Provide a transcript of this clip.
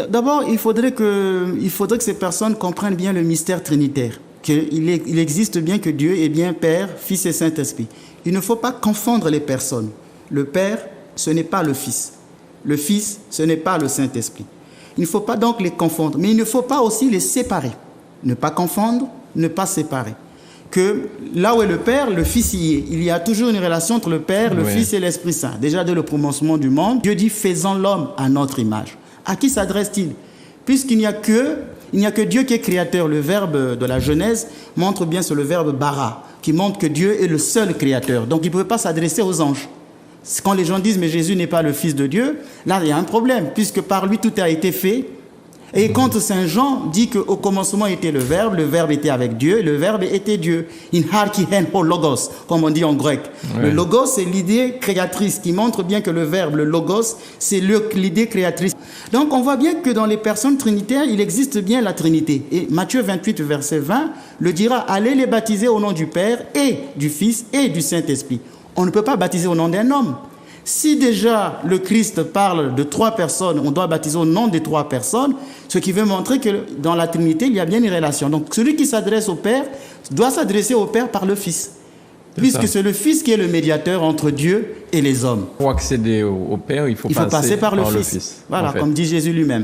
D'abord, il faudrait que ces personnes comprennent bien le mystère trinitaire, qu'il existe bien que Dieu est bien Père, Fils et Saint-Esprit. Il ne faut pas confondre les personnes. Le Père, ce n'est pas le Fils. Le Fils, ce n'est pas le Saint-Esprit. Il ne faut pas donc les confondre, mais il ne faut pas aussi les séparer. Ne pas confondre, ne pas séparer. Que là où est le Père, le Fils y est. Il y a toujours une relation entre le Père, le Fils et l'Esprit Saint. Déjà dès le commencement du monde, Dieu dit « faisons l'homme à notre image ». À qui s'adresse-t-il? Puisqu'il n'y a que Dieu qui est créateur. Le verbe de la Genèse montre bien, c'est le verbe bara, qui montre que Dieu est le seul créateur. Donc il ne pouvait pas s'adresser aux anges. Quand les gens disent « mais Jésus n'est pas le Fils de Dieu », là il y a un problème, puisque par lui tout a été fait. Et quand Saint Jean dit qu'au commencement était le Verbe était avec Dieu, le Verbe était Dieu. In harki hen ho logos, comme on dit en grec. Ouais. Le logos, c'est l'idée créatrice, qui montre bien que le Verbe, le logos, c'est l'idée créatrice. Donc on voit bien que dans les personnes trinitaires, il existe bien la Trinité. Et Matthieu 28, verset 20, le dira, allez les baptiser au nom du Père et du Fils et du Saint-Esprit. On ne peut pas baptiser au nom d'un homme. Si déjà le Christ parle de 3 personnes, on doit baptiser au nom des 3 personnes, ce qui veut montrer que dans la Trinité, il y a bien une relation. Donc celui qui s'adresse au Père doit s'adresser au Père par le Fils, puisque c'est le Fils qui est le médiateur entre Dieu et les hommes. Pour accéder au Père, il faut passer par le Fils. Voilà, en fait, comme dit Jésus lui-même.